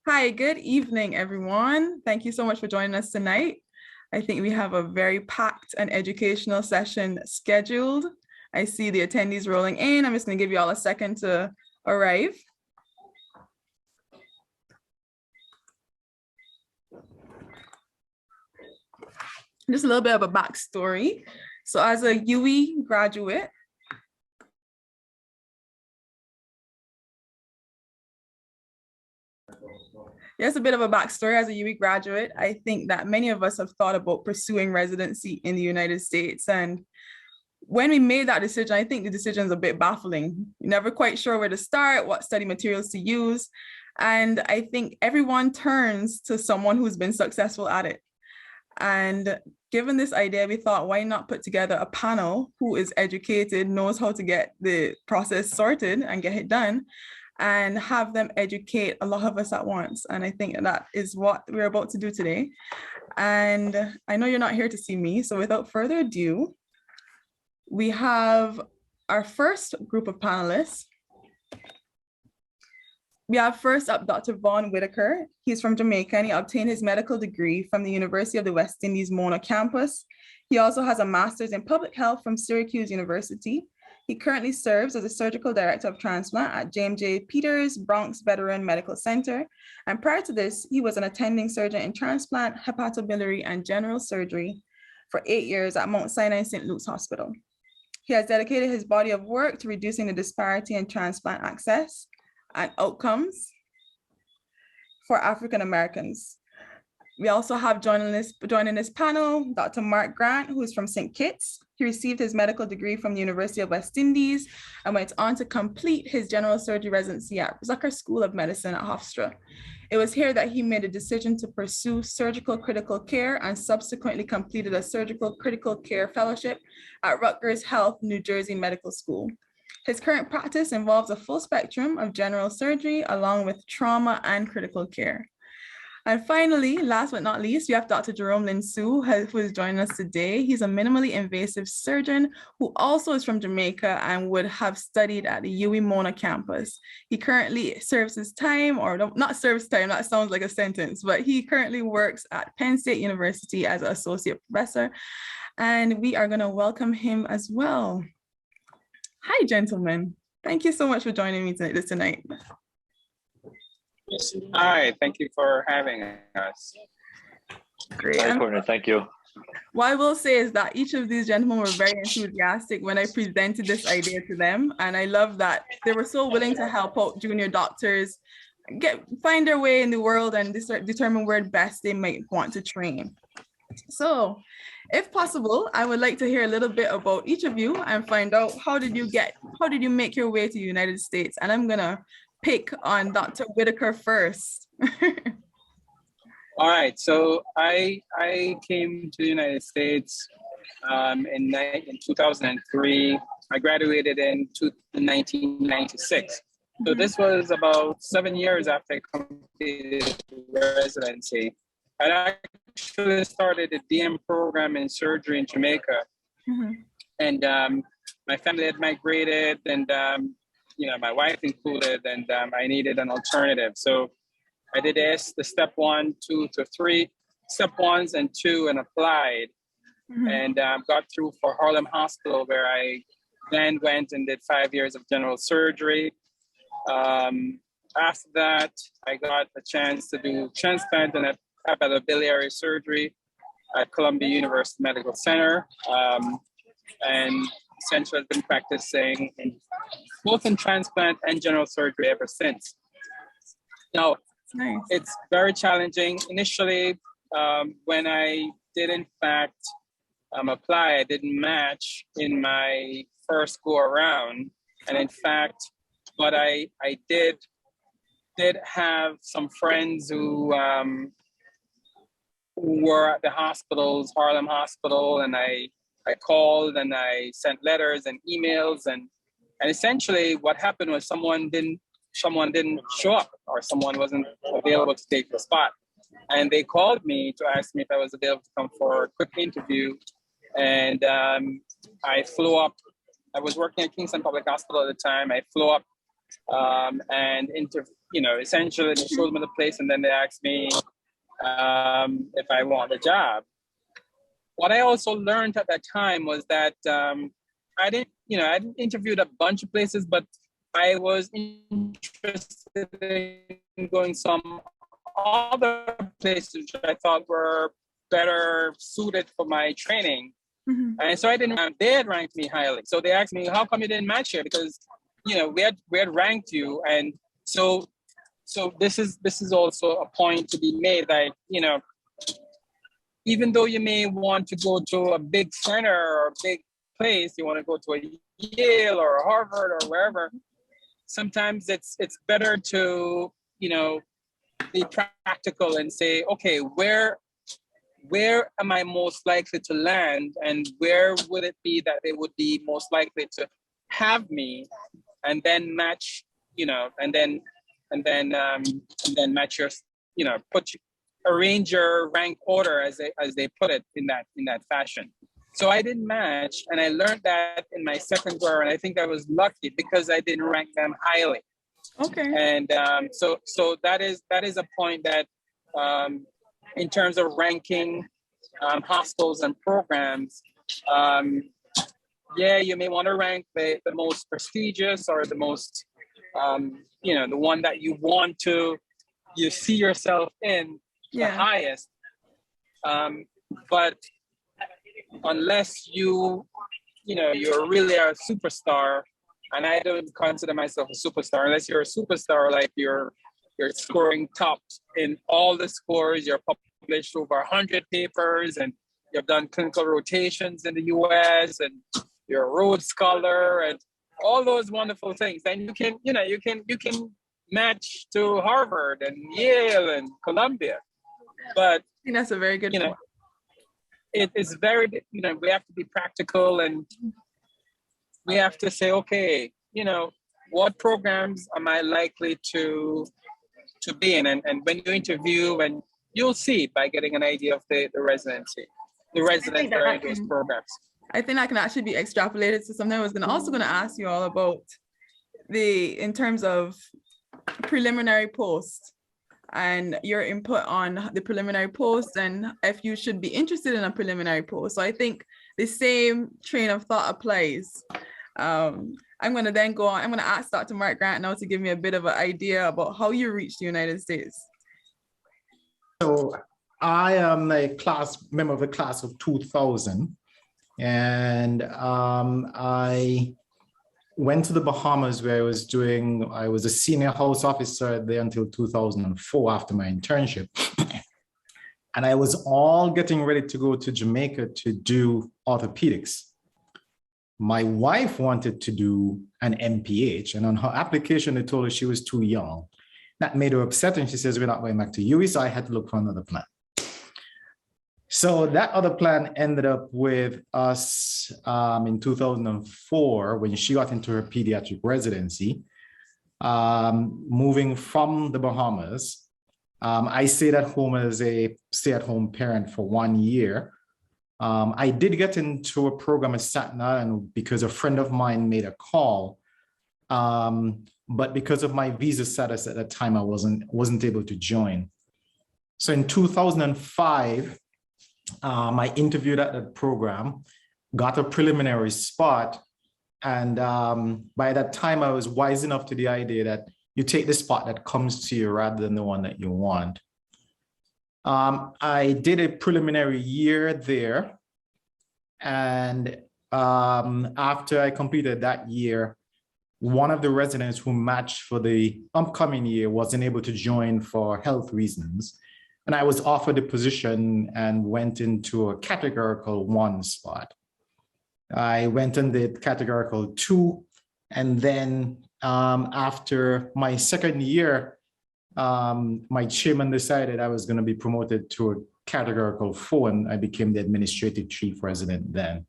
Hi, good evening, everyone. Thank you so much for joining us tonight. I think we have a very packed and educational session scheduled. I see the attendees rolling in. I'm just going to give you all a second to arrive. Just a little bit of a backstory. So as a UE graduate, there's a bit of a backstory. As a UE graduate, I think that many of us have thought about pursuing residency in the United States. And when we made that decision, I think the decision is a bit baffling. You're never quite sure where to start, what study materials to use. And I think everyone turns to someone who's been successful at it. And given this idea, we thought, why not put together a panel who is educated, knows how to get the process sorted and get it done, and have them educate a lot of us at once. And I think that is what we're about to do today. And I know you're not here to see me, so without further ado, we have our first group of panelists. We have first up Dr. Vaughn Whitaker. He's from Jamaica and he obtained his medical degree from the University of the West Indies Mona campus. He also has a master's in public health from Syracuse University. He currently serves as a surgical director of transplant at JMJ Peters Bronx Veteran Medical Center. And prior to this, he was an attending surgeon in transplant, hepatobiliary, and general surgery for 8 years at Mount Sinai St. Luke's Hospital. He has dedicated his body of work to reducing the disparity in transplant access and outcomes for African Americans. We also have joining this panel, Dr. Mark Grant, who is from St. Kitts. He received his medical degree from the University of West Indies and went on to complete his general surgery residency at Zucker School of Medicine at Hofstra. It was here that he made a decision to pursue surgical critical care and subsequently completed a surgical critical care fellowship at Rutgers Health, New Jersey Medical School. His current practice involves a full spectrum of general surgery along with trauma and critical care. And finally, last but not least, we have Dr. Jerome Linsue, who is joining us today. He's a minimally invasive surgeon who also is from Jamaica and would have studied at the UE Mona campus. He currently serves his time, or not serves time, that sounds like a sentence, but he currently works at Penn State University as an associate professor. And we are going to welcome him as well. Hi, gentlemen. Thank you so much for joining me tonight. Hi, thank you for having us. Great. Hi, Courtney, thank you. What I will say is that each of these gentlemen were very enthusiastic when I presented this idea to them. And I love that they were so willing to help out junior doctors find their way in the world and determine where best they might want to train. So if possible, I would like to hear a little bit about each of you and find out how did you make your way to the United States? And I'm gonna pick on Dr. Whitaker first. All right, so I came to the United States in 2003. I graduated in 1996. So this was about 7 years after I completed residency. I actually started a DM program in surgery in Jamaica. And my family had migrated and my wife included, and I needed an alternative. So I did the step 1, 2 to 3, step 1s and 2, and applied, and got through for Harlem Hospital, where I then went and did 5 years of general surgery. After that, I got a chance to do transplant and hepatobiliary surgery at Columbia University Medical Center, and essentially I've been practicing both in transplant and general surgery ever since. Now, Nice. It's very challenging. Initially, when I did in fact apply, I didn't match in my first go around. And in fact, but I did have some friends who were at the hospitals, Harlem Hospital, and I called and I sent letters and emails, and essentially what happened was someone didn't show up, or someone wasn't available to take the spot. And they called me to ask me if I was available to come for a quick interview. And I flew up. I was working at Kingston Public Hospital at the time. I flew up and essentially they showed me the place, and then they asked me if I want the job. What I also learned at that time was that I didn't interviewed a bunch of places, but I was interested in going some other places which I thought were better suited for my training. Mhm. And so they had ranked me highly. So they asked me, how come you didn't match here? Because, we had ranked you. And so this is also a point to be made, that, even though you may want to go to a big center or a big place, you want to go to a Yale or a Harvard or wherever, sometimes it's better to, be practical and say, okay, where am I most likely to land, and where would it be that they would be most likely to have me, and then match, and then match your, arrange your rank order as they put it in that fashion. So I didn't match, and I learned that in my second go, and I think I was lucky because I didn't rank them highly. Okay. And so that is a point that, in terms of ranking hospitals and programs, you may want to rank the most prestigious, or the most, the one that you see yourself in the highest. But unless you're really a superstar, and I don't consider myself a superstar, unless you're a superstar, like you're scoring top in all the scores, you're published over 100 papers, and you've done clinical rotations in the US, and you're a Rhodes Scholar, and all those wonderful things. Then you can match to Harvard and Yale and Columbia. But I think that's a very good point. It is very, we have to be practical, and we have to say, okay, what programs am I likely to be in? And when you interview, and you'll see by getting an idea of the residency, the residents that are in those programs. I think that can actually be extrapolated to something I was also going to ask you all about, in terms of preliminary post and your input on the preliminary post, and if you should be interested in a preliminary post. So I think the same train of thought applies. I'm going to then go on. I'm going to ask Dr. Mark Grant now to give me a bit of an idea about how you reached the United States. So I am a member of the class of 2000, and I went to the Bahamas, where I was a senior house officer there until 2004 after my internship. And I was all getting ready to go to Jamaica to do orthopedics. My wife wanted to do an MPH, and on her application, they told her she was too young. That made her upset, and she says, we're not going back to UE, so I had to look for another plan. So that other plan ended up with us in 2004, when she got into her pediatric residency, moving from the Bahamas. I stayed at home as a stay-at-home parent for 1 year. I did get into a program at Staten Island because a friend of mine made a call. But because of my visa status at that time, I wasn't able to join. So in 2005, I interviewed at that program, got a preliminary spot. And by that time, I was wise enough to the idea that you take the spot that comes to you rather than the one that you want. I did a preliminary year there. And after I completed that year, one of the residents who matched for the upcoming year wasn't able to join for health reasons. And I was offered a position and went into a categorical 1 spot. I went and did categorical 2. And then after my second year, my chairman decided I was going to be promoted to a categorical 4, and I became the administrative chief resident then.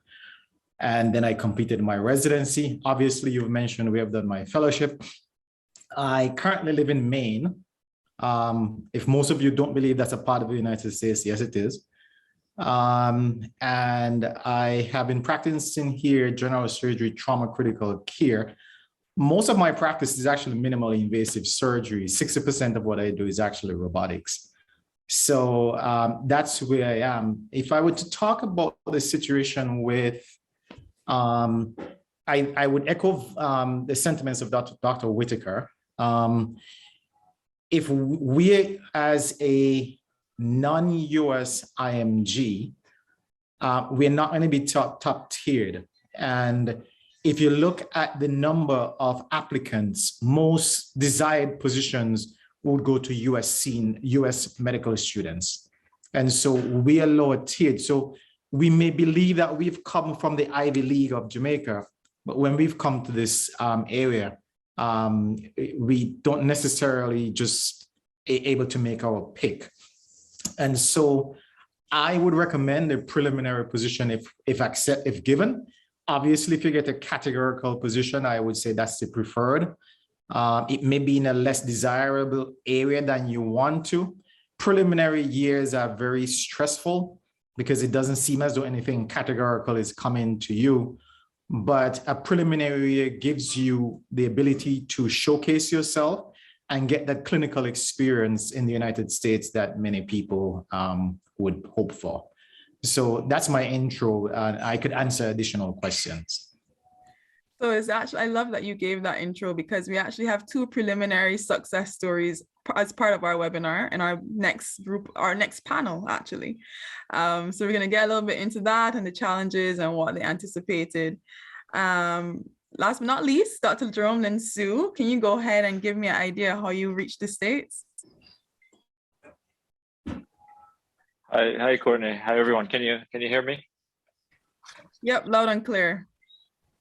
And then I completed my residency. Obviously, you've mentioned we have done my fellowship. I currently live in Maine. If most of you don't believe that's a part of the United States, yes, it is. And I have been practicing here general surgery, trauma critical care most of my practice is actually minimally invasive surgery. 60% of what I do is actually robotics. So that's where I am. If I were to talk about the situation with, I would echo the sentiments of Dr. Whitaker. If we as a non-US IMG, we're not going to be top tiered. And if you look at the number of applicants, most desired positions would go to US medical students. And so we are lower tiered. So we may believe that we've come from the Ivy League of Jamaica, but when we've come to this area, we don't necessarily just able to make our pick. And so I would recommend a preliminary position if given. Obviously, if you get a categorical position, I would say that's the preferred. It may be in a less desirable area than you want to. Preliminary years are very stressful because it doesn't seem as though anything categorical is coming to you. But a preliminary year gives you the ability to showcase yourself and get that clinical experience in the United States that many people would hope for. So that's my intro. I could answer additional questions. So it's actually, I love that you gave that intro because we actually have 2 preliminary success stories as part of our webinar in our next group, our next panel, actually. So we're going to get a little bit into that and the challenges and what they anticipated. Last but not least, Dr. Jerome Lin Sue, can you go ahead and give me an idea how you reached the States? Hi, Courtney. Hi, everyone. Can you hear me? Yep, loud and clear.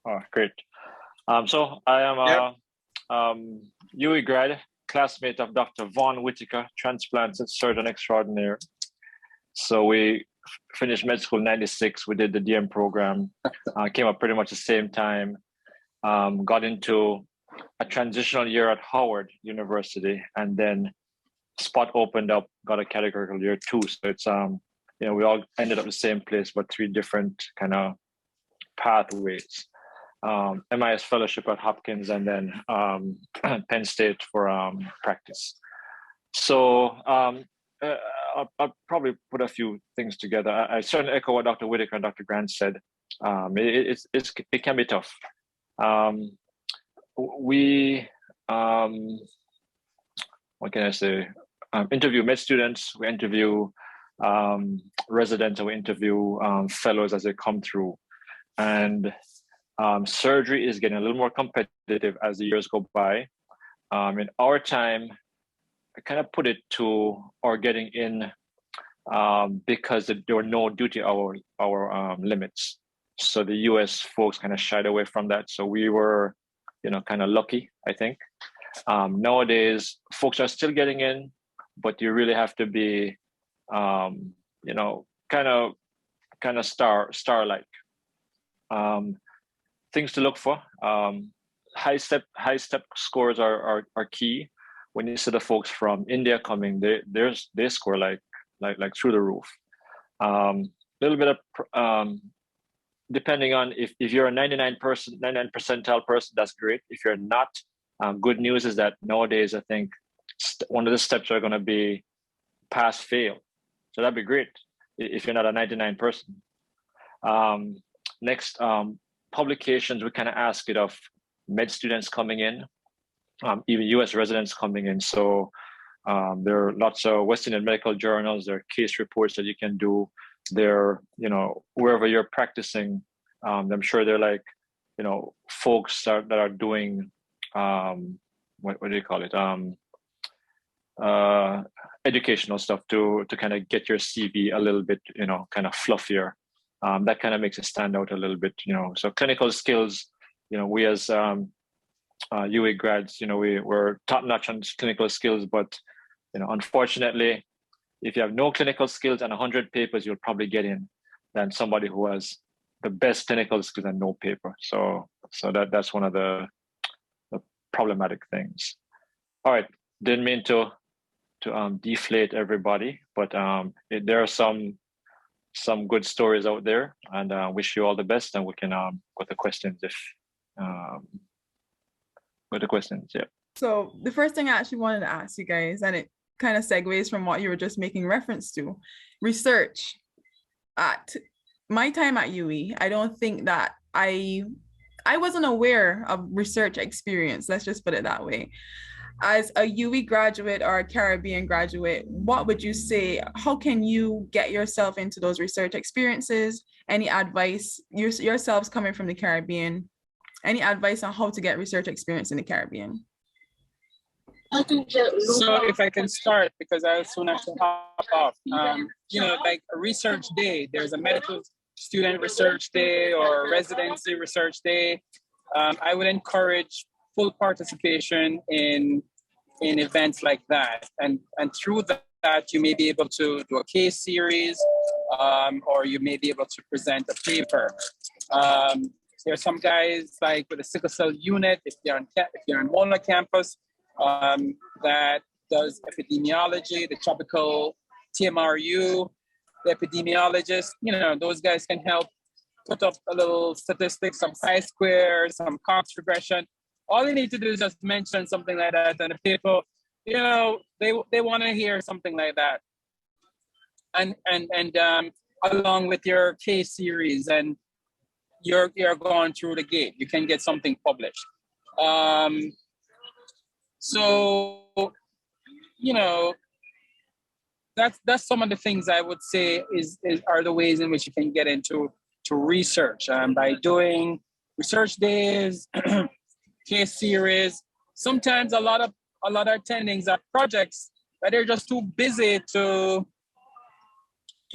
Oh, great. So I am a UE grad, classmate of Dr. Vaughn Whitaker, transplant surgeon extraordinaire. So we finished med school in '96. We did the DM program, came up pretty much the same time, got into a transitional year at Howard University, and then spot opened up, got a categorical year 2. So it's, we all ended up the same place, but 3 different kind of pathways. MIS fellowship at Hopkins, and then Penn State for practice. So I'll probably put a few things together. I certainly echo what Dr. Whitaker and Dr. Grant said. It can be tough. What can I say? Interview med students, we interview residents, and we interview fellows as they come through. And surgery is getting a little more competitive as the years go by. In our time, I kind of put it to our getting in because there were no duty hour limits. So the US folks kind of shied away from that. So we were, kind of lucky, I think. Nowadays, folks are still getting in, but you really have to be, kind of star-like. Things to look for. High step scores are key. When you see the folks from India coming, they score like through the roof. Little bit of depending on if you're a 99 percentile person, that's great. If you're not, good news is that nowadays I think one of the steps are going to be pass fail. So that'd be great if you're not a 99 person. Next, publications, we kind of ask it of med students coming in, even US residents coming in. So there are lots of West Indian medical journals, there are case reports that you can do. There, wherever you're practicing, I'm sure they're like, folks that are doing, what do you call it? Educational stuff to kind of get your CV a little bit, kind of fluffier. That kind of makes it stand out a little bit, So clinical skills, we as UA grads, we're top notch on clinical skills, but unfortunately, if you have no clinical skills and 100 papers, you'll probably get in than somebody who has the best clinical skills and no paper. So that's one of the problematic things. All right, didn't mean to deflate everybody, but there are some good stories out there, and wish you all the best, and we can go to questions if with the questions. Yeah. So the first thing I actually wanted to ask you guys, and it kind of segues from what you were just making reference to, research. At my time at UE, I don't think that I wasn't aware of research experience. Let's just put it that way. As a UE graduate or a Caribbean graduate, what would you say? How can you get yourself into those research experiences? Any advice, yourselves coming from the Caribbean, any advice on how to get research experience in the Caribbean? So if I can start, because I'll soon have to hop off. You know, like a research day, there's a medical student research day or residency research day. I would encourage full participation in events like that. And through that, you may be able to do a case series, or you may be able to present a paper. There are some guys like with a sickle cell unit, if you're on Mona campus, that does epidemiology, the tropical TMRU, the epidemiologist, you know, those guys can help put up a little statistics, some chi-square, some Cox regression. All you need to do is just mention something like that, and the people, you know, they want to hear something like that. And along with your case series, and you're going through the gate, you can get something published. So, you know, that's some of the things I would say are the ways in which you can get into research, by doing research days, case series. Sometimes a lot of attendings are projects that they're just too busy to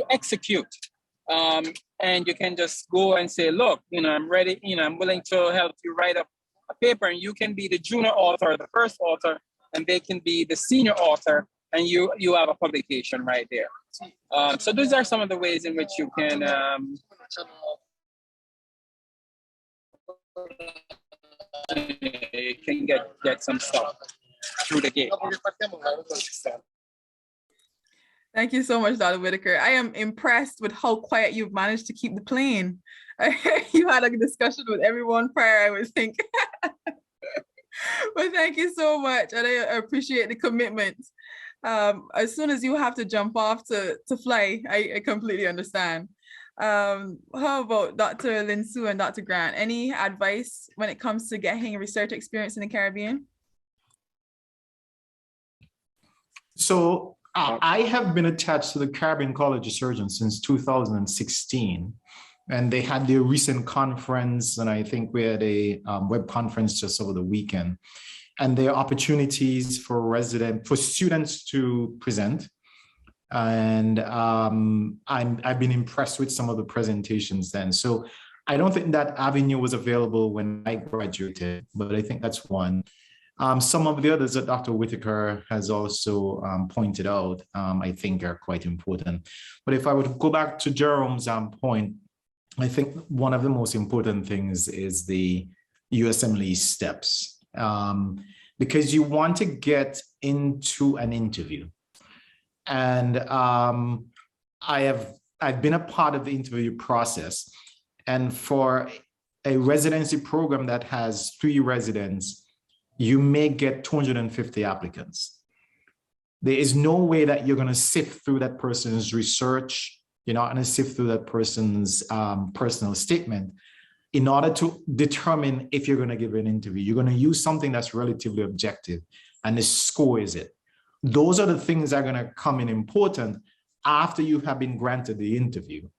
execute. And you can just go and say, look, you know, I'm ready, you know, I'm willing to help you write up a paper, and you can be the junior author, the first author, and they can be the senior author, and you have a publication right there. So those are some of the ways in which you can get some stuff through the gate. Thank you so much, Dr. Whitaker. I am impressed with how quiet you've managed to keep the plane. You had a discussion with everyone prior, I would think. But thank you so much, and I appreciate the commitment. As soon as you have to jump off to fly, I completely understand. How about Dr. Linsu and Dr. Grant? Any advice when it comes to getting research experience in the Caribbean? So I have been attached to the Caribbean College of Surgeons since 2016, and they had their recent conference, and I think we had a web conference just over the weekend. And there are opportunities for students to present. And I've been impressed with some of the presentations then. So I don't think that avenue was available when I graduated, but I think that's one. Some of the others that Dr. Whitaker has also pointed out, I think are quite important. But if I would go back to Jerome's point, I think one of the most important things is the USMLE steps, because you want to get into an interview. And I've been a part of the interview process, and for a residency program that has 3 residents, you may get 250 applicants. There is no way that you're going to sift through that person's research. You're not going to sift through that person's personal statement in order to determine if you're going to give an interview. You're going to use something that's relatively objective, and the score is it. Those are the things that are going to come in important after you have been granted the interview.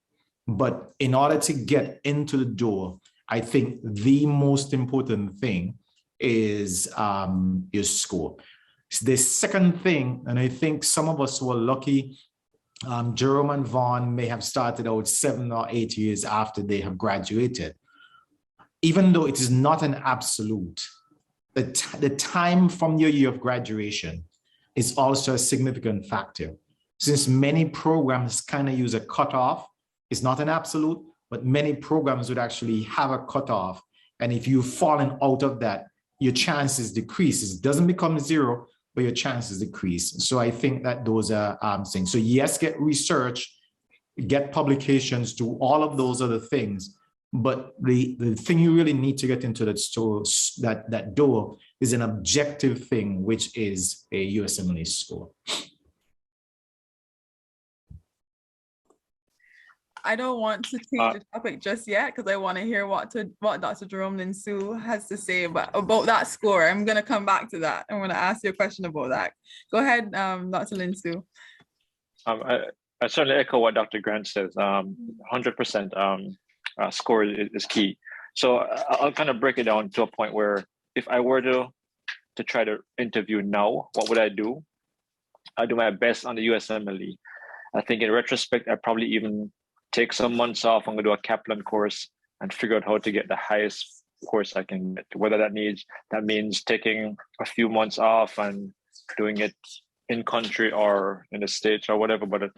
But in order to get into the door, I think the most important thing is your score. The second thing, and I think some of us were lucky, Jerome and Vaughn may have started out 7 or 8 years after they have graduated. Even though it is not an absolute, the time from your year of graduation is also a significant factor. Since many programs kind of use a cutoff, it's not an absolute, but many programs would actually have a cutoff. And if you've fallen out of that, your chances decrease. It doesn't become 0, but your chances decrease. So I think that those are things. So yes, get research, get publications, do all of those other things. But the thing you really need to get into that door is an objective thing, which is a USMLE score. I don't want to change the topic just yet because I want to hear what Dr. Jerome Linsue has to say about that score. I'm going to come back to that. I'm going to ask you a question about that. Go ahead, Dr. Linsue. I certainly echo what Dr. Grant says. 100% score is key. So I'll kind of break it down to a point where if I were to try to interview now, what would I do? I do my best on the USMLE. I think in retrospect, I probably even take some months off. I'm going to do a Kaplan course and figure out how to get the highest course I can get. Whether that means taking a few months off and doing it in country or in the States or whatever. But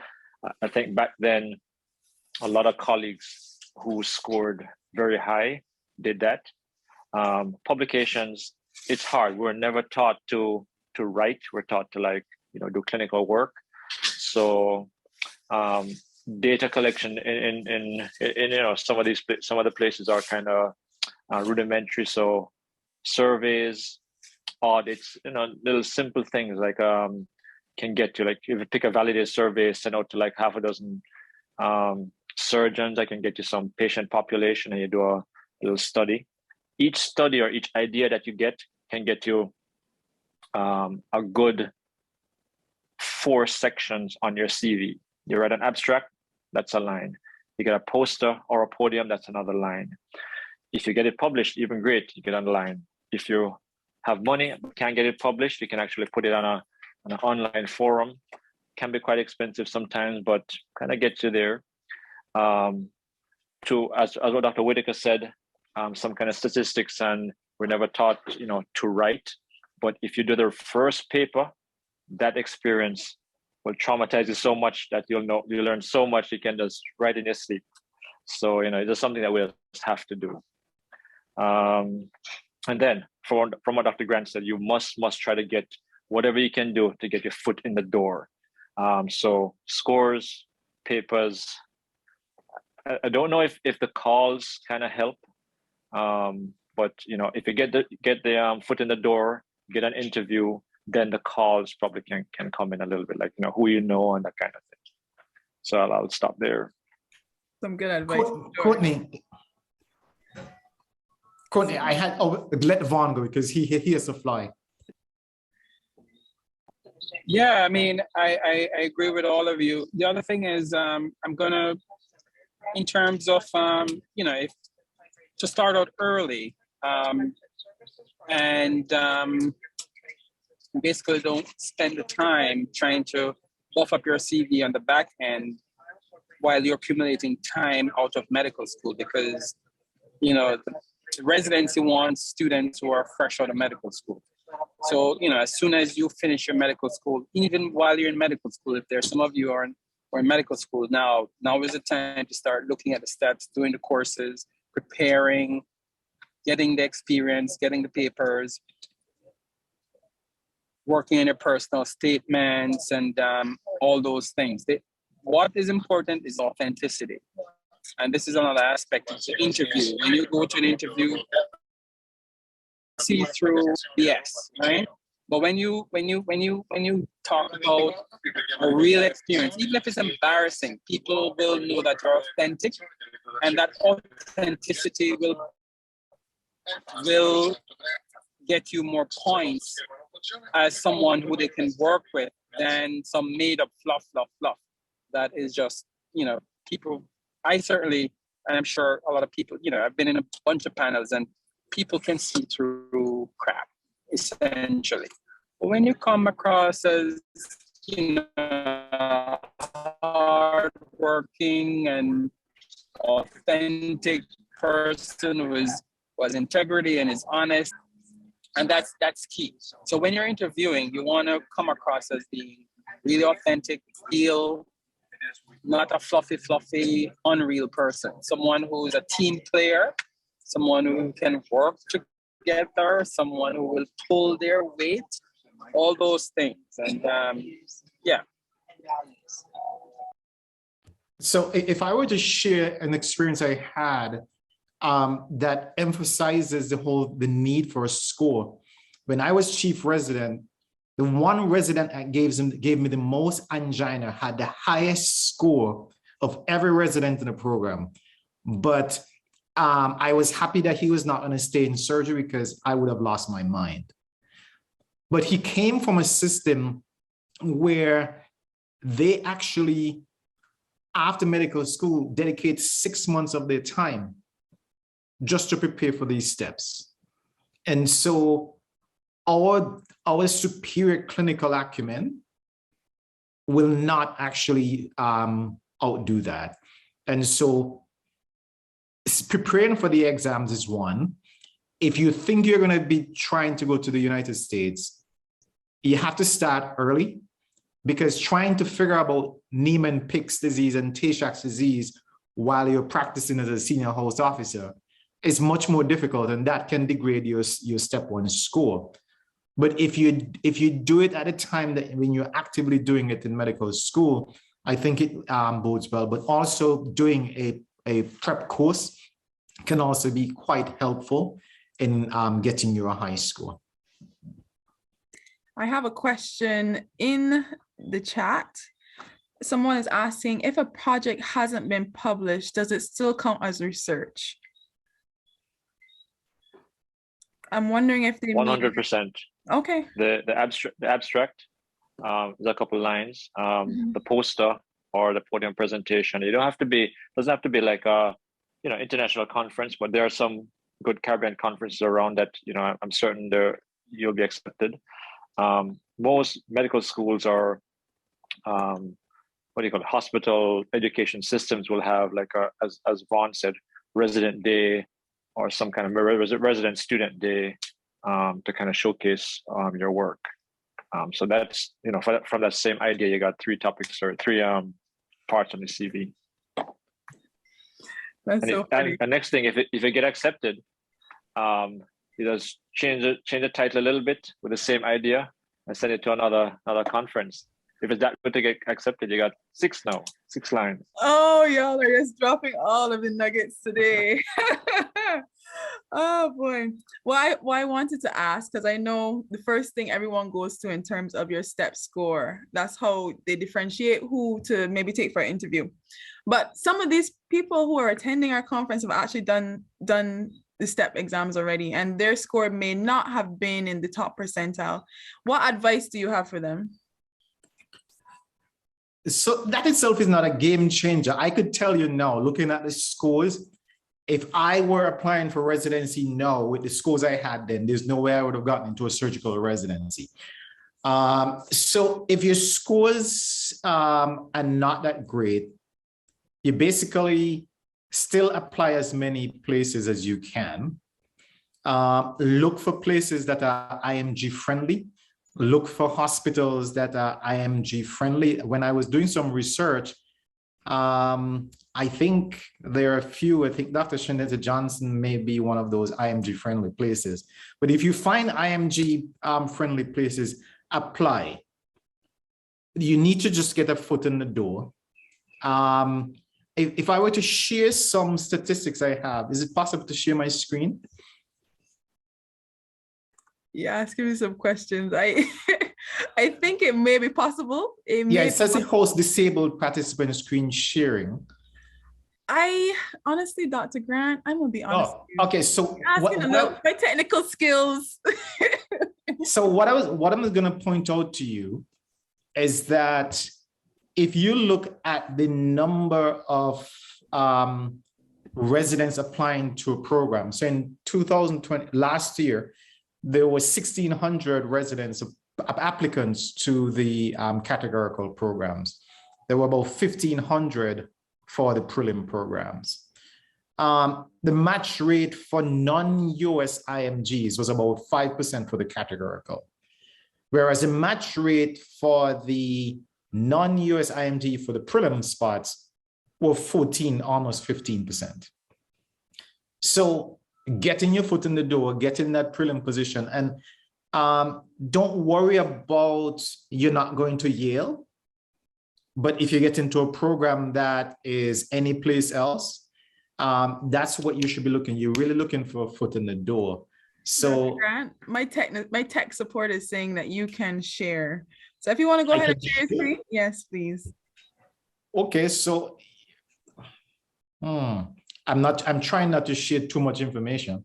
I think back then, a lot of colleagues who scored very high did that. Publications, it's hard. We're never taught to write. We're taught to do clinical work. So data collection in some of the places are kind of rudimentary. So surveys, audits, little simple things like can get to, like, if you pick a validated survey, send out to like half a dozen surgeons, I can get you some patient population and you do a little study. Each study or each idea that you get can get you a good 4 sections on your CV. You write an abstract, that's a line. You get a poster or a podium, that's another line. If you get it published, even great, you get on the line. If you have money, can't get it published, you can actually put it on an online forum. Can be quite expensive sometimes, but kind of gets you there. As what Dr. Whitaker said, some kind of statistics, and we're never taught, to write. But if you do the first paper, that experience will traumatize you so much that you'll learn so much you can just write in your sleep. So it's just something that we'll have to do. And then from what Dr. Grant said, you must try to get whatever you can do to get your foot in the door. So scores, papers. I don't know if the calls kind of help, but if you get the foot in the door, get an interview, then the calls probably can come in a little bit, like who you know and that kind of thing. So I'll stop there. Some good advice. Courtney, let Vaughn go because he has to fly. Yeah, I mean, I agree with all of you. The other thing is, I'm gonna, in terms of, if to start out early, and basically don't spend the time trying to buff up your CV on the back end while you're accumulating time out of medical school, because, the residency wants students who are fresh out of medical school. So, as soon as you finish your medical school, even while you're in medical school, if there's some of you are in medical school now is the time to start looking at the steps, doing the courses, preparing, getting the experience, getting the papers, working on your personal statements, and all those things. What is important is authenticity. And this is another aspect of the interview. When you go to an interview, see through BS, right? But when you talk about a real experience, even if it's embarrassing, people will know that you're authentic, and that authenticity will get you more points as someone who they can work with than some made up fluff. That is just, people, I certainly, and I'm sure a lot of people, I've been in a bunch of panels and people can see through crap, essentially. But when you come across as, hardworking and authentic person who was integrity and is honest, and that's key. So when you're interviewing, you want to come across as being really authentic, real, not a fluffy, unreal person. Someone who's a team player, someone who can work together, someone who will pull their weight, all those things. And yeah. So if I were to share an experience I had that emphasizes the need for a score, when I was chief resident, the one resident that gave me the most angina had the highest score of every resident in the program. But I was happy that he was not going to stay in surgery because I would have lost my mind. But he came from a system where they actually, after medical school, dedicate 6 months of their time just to prepare for these steps. And so our superior clinical acumen will not actually outdo that. And so preparing for the exams is one. If you think you're going to be trying to go to the United States, you have to start early, because trying to figure out Niemann-Pick's disease and Tay-Sachs disease while you're practicing as a senior host officer is much more difficult, and that can degrade your step one score. But if you do it at a time that when you're actively doing it in medical school, I think it bodes well. But also doing a prep course can also be quite helpful in getting you a high score. I have a question in the chat. Someone is asking, if a project hasn't been published, does it still count as research? I'm wondering if they 100%. Okay. The abstract, there's a couple lines. The poster or the podium presentation. You don't have to be, doesn't have to be like a, international conference, but there are some good Caribbean conferences around that, I'm certain you'll be accepted. Most medical schools are, hospital education systems will have like as Vaughn said, resident day or some kind of resident student day to kind of showcase your work. So that's, from that same idea, you got 3 topics or 3 parts on the CV. That's so funny. And next thing, if you get accepted, you just change the title a little bit with the same idea and send it to another conference. If it's that good to get accepted, you got 6 now, 6 lines. Oh, y'all are just dropping all of the nuggets today. Oh boy. Well, I wanted to ask, because I know the first thing everyone goes to in terms of your step score, that's how they differentiate who to maybe take for an interview. But some of these people who are attending our conference have actually done the step exams already, and their score may not have been in the top percentile. What advice do you have for them? So that itself is not a game changer. I could tell you now, looking at the scores, if I were applying for residency now with the scores I had then, there's no way I would have gotten into a surgical residency. So if your scores are not that great, you basically still apply as many places as you can. Look for places that are IMG friendly. Look for hospitals that are IMG friendly. When I was doing some research, I think there are a few. I think Dr. Shanetta Johnson may be one of those IMG friendly places. But if you find IMG friendly places, apply. You need to just get a foot in the door. If I were to share some statistics I have, is it possible to share my screen? Yeah, ask me some questions. I think it may be possible. It says it hosts disabled participant screen sharing. I honestly, Dr. Grant, I'm gonna be honest. Okay, so my technical skills. So what I'm gonna point out to you is that if you look at the number of residents applying to a program, so in 2020, last year, there were 1,600 residents, applicants to the categorical programs. There were about 1,500 for the prelim programs. The match rate for non-US IMGs was about 5% for the categorical, whereas the match rate for the non-US IMG for the prelim spots were 14, almost 15%. So getting your foot in the door, getting that prelim position, and don't worry about you're not going to Yale. But if you get into a program that is any place else, that's what you should be looking. You're really looking for a foot in the door. So Grant, my tech support is saying that you can share. So if you want to go ahead and share your screen, yes, please. okay, so I'm trying not to share too much information.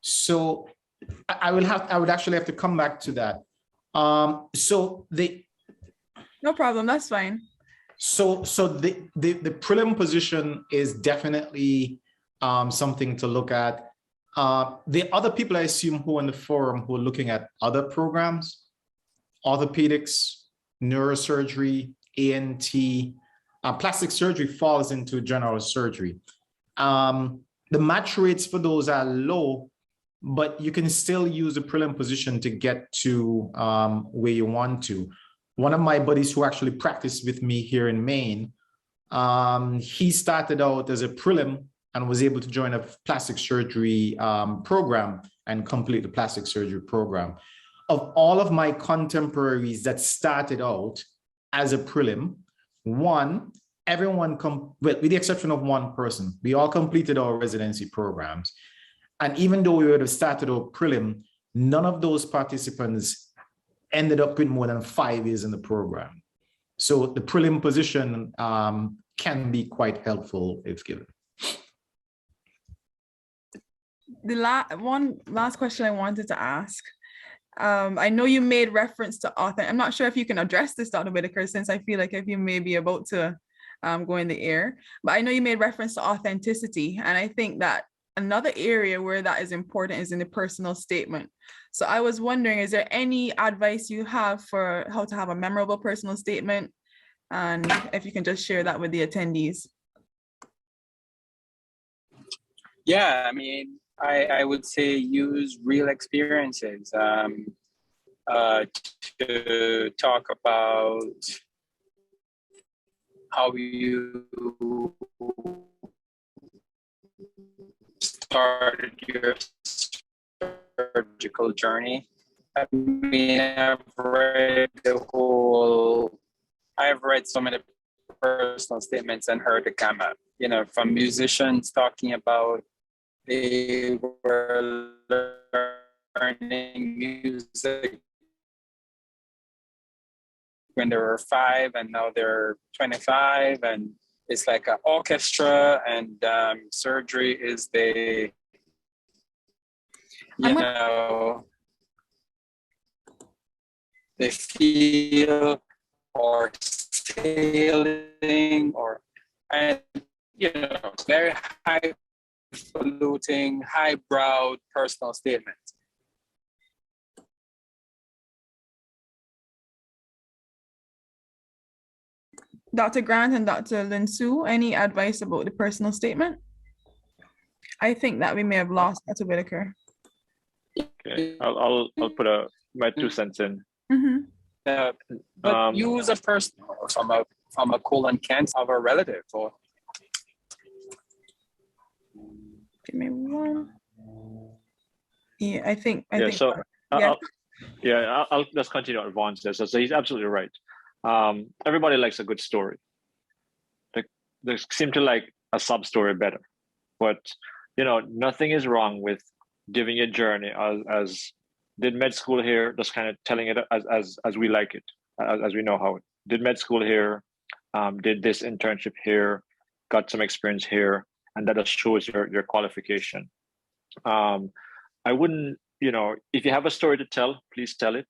So I would actually have to come back to that. So no problem, that's fine. So the prelim position is definitely something to look at. The other people I assume who are in the forum who are looking at other programs, orthopedics, neurosurgery, ENT, plastic surgery falls into general surgery. The match rates for those are low, but you can still use the prelim position to get to where you want to. One of my buddies who actually practiced with me here in Maine, he started out as a prelim and was able to join a plastic surgery program and complete the plastic surgery program. Of all of my contemporaries that started out as a prelim, everyone, with the exception of one person, we all completed our residency programs. And even though we would have started our prelim, none of those participants ended up with more than 5 years in the program. So the prelim position can be quite helpful if given. One last question I wanted to ask. I know you made reference to author. I'm not sure if you can address this, Dr. Whitaker, since I feel like if you may be about to go in the air, but I know you made reference to authenticity. And I think that another area where that is important is in the personal statement. So I was wondering, is there any advice you have for how to have a memorable personal statement? And if you can just share that with the attendees. Yeah, I mean, I would say use real experiences to talk about how you started your surgical journey. I mean, I've read so many personal statements and heard the gamut, you know, from musicians talking about they were learning music when they were 5 and now they're 25, and it's like an orchestra, and surgery is the, they feel or sailing or, and very high polluting, highbrow personal statement. Dr. Grant and Dr. Linsu, any advice about the personal statement? I think that we may have lost Dr. Whitaker. Okay, I'll put my 2 cents in. But use a person from a colon cancer of a relative, or give me one. Yeah, I think. So I'll just continue on Vaughn says. So he's absolutely right. Everybody likes a good story. They seem to like a sub story better, but nothing is wrong with giving your journey as did med school here, just kind of telling it as we like it, as we know how it did med school here, did this internship here, got some experience here, and that just shows your qualification. I wouldn't, if you have a story to tell, please tell it.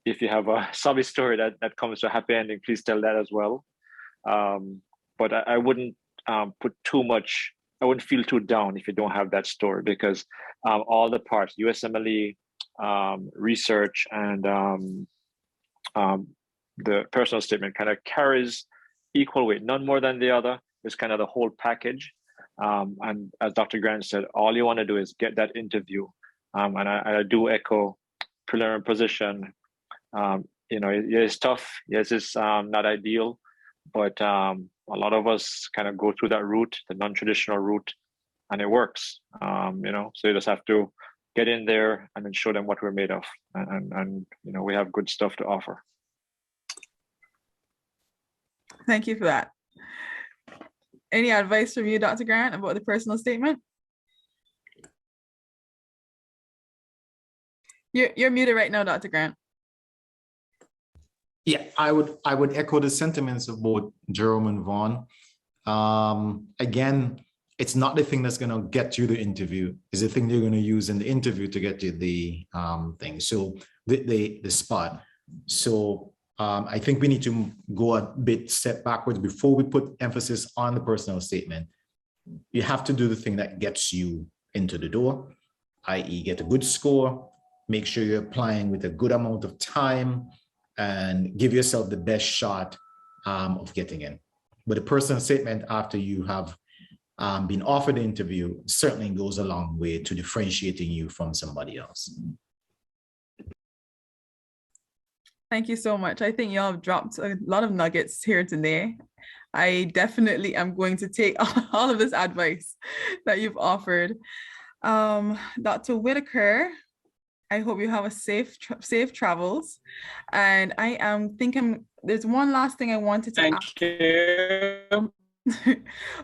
If you have a subby story that comes to a happy ending, please tell that as well. But I wouldn't put too much, I wouldn't feel too down if you don't have that story, because all the parts, USMLE, research, and the personal statement kind of carries equal weight, none more than the other. It's kind of the whole package. And as Dr. Grant said, all you want to do is get that interview. And I do echo preliminary position. It's tough. Yes, it's not ideal, but a lot of us kind of go through that route, the non-traditional route, and it works. So you just have to get in there and then show them what we're made of. And you know, we have good stuff to offer. Thank you for that. Any advice from you, Dr. Grant, about the personal statement? You're muted right now, Dr. Grant. Yeah, I would echo the sentiments of both Jerome and Vaughn. Again, it's not the thing that's going to get you the interview. It's the thing you're going to use in the interview to get you the thing. So the spot. So I think we need to go a bit step backwards before we put emphasis on the personal statement. You have to do the thing that gets you into the door, i.e. get a good score, make sure you're applying with a good amount of time, and give yourself the best shot of getting in. But the personal statement after you have been offered the interview certainly goes a long way to differentiating you from somebody else. Thank you so much. I think y'all have dropped a lot of nuggets here today. I definitely am going to take all of this advice that you've offered. Dr. Whitaker, I hope you have a safe travels. And I am thinking there's one last thing I wanted to ask. Thank you.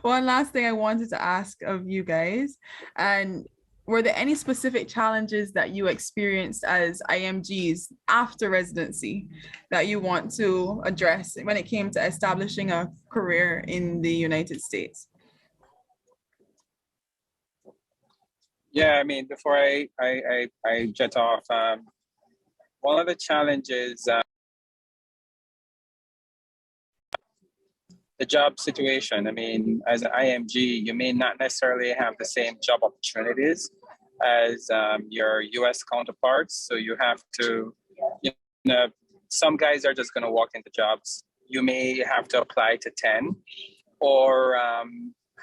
One last thing I wanted to ask of you guys. And were there any specific challenges that you experienced as IMGs after residency that you want to address when it came to establishing a career in the United States? Yeah, I mean, before I jet off, one of the challenges, the job situation. I mean, as an IMG, you may not necessarily have the same job opportunities as your US counterparts. So you have to, you know, some guys are just going to walk into jobs. You may have to apply to 10 or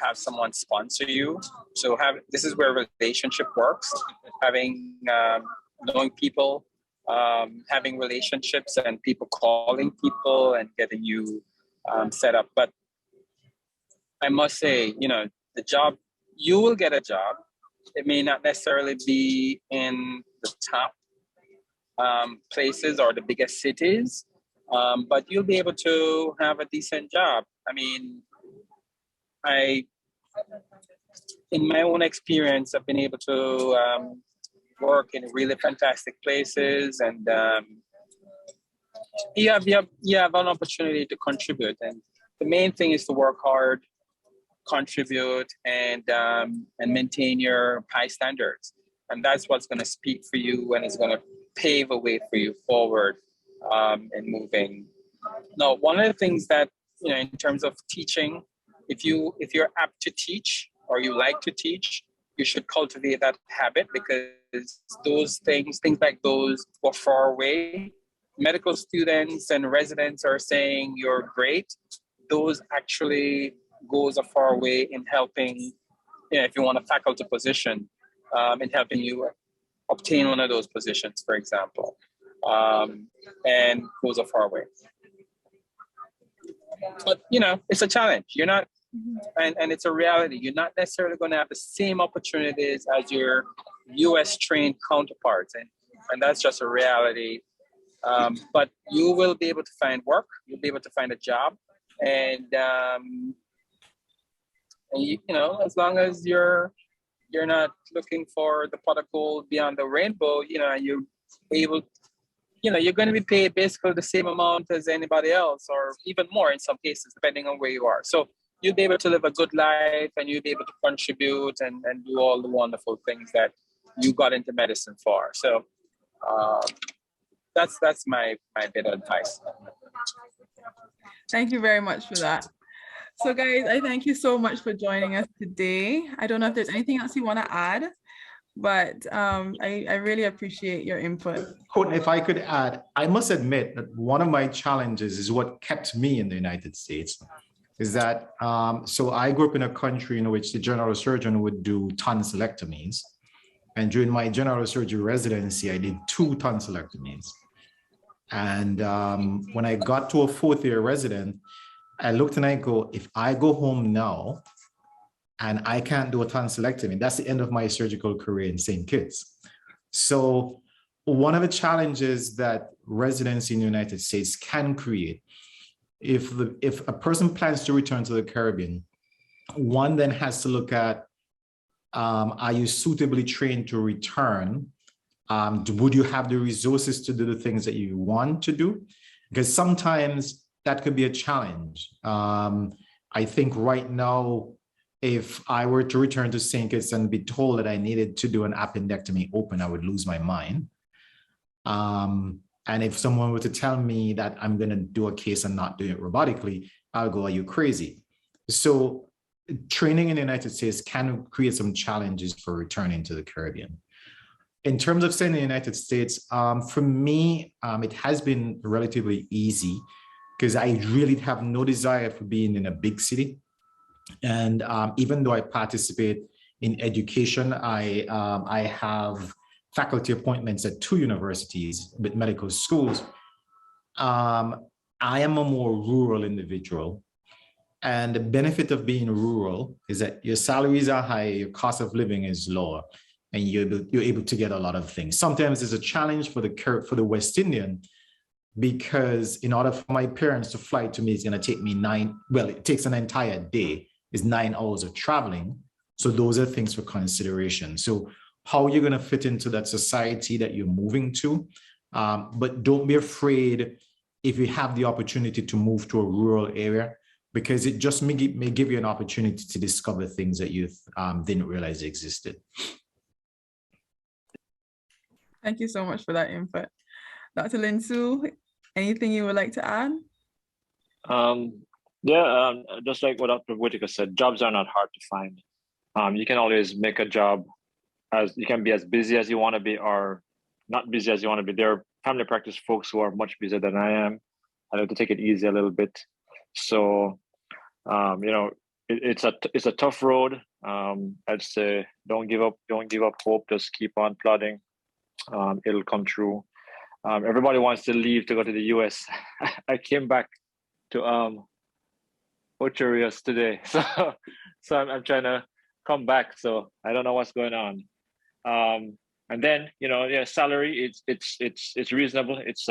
have someone sponsor you. So this is where relationship works. Having, knowing people, having relationships and people calling people and getting you set up. But I must say, you know, the job, you will get a job. It may not necessarily be in the top places or the biggest cities, but you'll be able to have a decent job. I mean, in my own experience, I've been able to work in really fantastic places, and you have an opportunity to contribute. And the main thing is to work hard, contribute, and maintain your high standards. And that's what's going to speak for you, and it's going to pave a way for you forward and moving. Now, one of the things that, you know, in terms of teaching, if you're apt to teach or you like to teach, you should cultivate that habit, because those things like those go far away. Medical students and residents are saying you're great. Those actually goes a far way in helping, you know, if you want a faculty position, in helping you obtain one of those positions, for example, and goes a far way. But, you know, it's a challenge. You're not, and it's a reality. You're not necessarily going to have the same opportunities as your US trained counterparts. And that's just a reality. But you will be able to find work. You'll be able to find a job. And you know, as long as you're not looking for the pot of gold beyond the rainbow, you know, you're able, you know, you're going to be paid basically the same amount as anybody else, or even more in some cases, depending on where you are. So you'll be able to live a good life, and you'll be able to contribute and do all the wonderful things that you got into medicine for. So that's my bit of advice. Thank you very much for that. So guys, I thank you so much for joining us today. I don't know if there's anything else you want to add, but I really appreciate your input. Courtney, if I could add, I must admit that one of my challenges is what kept me in the United States, is that, so I grew up in a country in which the general surgeon would do tonsillectomies. And during my general surgery residency, I did 2 tonsillectomies. And when I got to a 4th year resident, I looked and I go, if I go home now and I can't do a tonsillectomy, that's the end of my surgical career in St. Kitts. So one of the challenges that residency in the United States can create, if a person plans to return to the Caribbean, one then has to look at, are you suitably trained to return? Would you have the resources to do the things that you want to do? Because sometimes that could be a challenge. I think right now, if I were to return to St. Kitts and be told that I needed to do an appendectomy open, I would lose my mind. And if someone were to tell me that I'm going to do a case and not do it robotically, I'll go, are you crazy? So training in the United States can create some challenges for returning to the Caribbean. In terms of staying in the United States, for me, it has been relatively easy because I really have no desire for being in a big city. And even though I participate in education, I have faculty appointments at 2 universities with medical schools. I am a more rural individual. And the benefit of being rural is that your salaries are high, your cost of living is lower, and you're able to get a lot of things. Sometimes it's a challenge for the West Indian, because in order for my parents to fly to me, it's going to take me it takes an entire day. It's 9 hours of traveling. So those are things for consideration. So how you're going to fit into that society that you're moving to. But don't be afraid if you have the opportunity to move to a rural area, because it just may give you an opportunity to discover things that you didn't realize existed. Thank you so much for that input. Dr. Linsu, anything you would like to add? Just like what Dr. Whitaker said, jobs are not hard to find. You can always make a job, you can be as busy as you want to be or not busy as you want to be. There are family practice folks who are much busier than I am. I have to take it easy a little bit. So, it's a tough road. I'd say don't give up hope. Just keep on plodding. It'll come true. Everybody wants to leave to go to the US. I came back to Ocherius today, so I'm trying to come back. So I don't know what's going on. And then salary it's reasonable. It's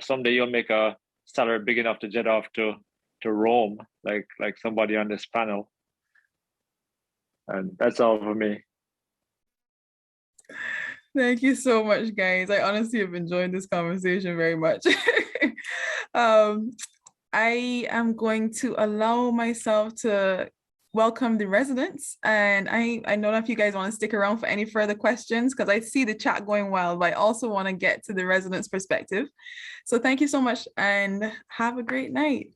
someday you'll make a salary big enough to jet off to Rome, like somebody on this panel. And that's all for me. Thank you so much, guys. I honestly have enjoyed this conversation very much. I am going to allow myself to welcome the residents, and I don't know if you guys want to stick around for any further questions, because I see the chat going wild, but I also want to get to the residents' perspective. So thank you so much and have a great night.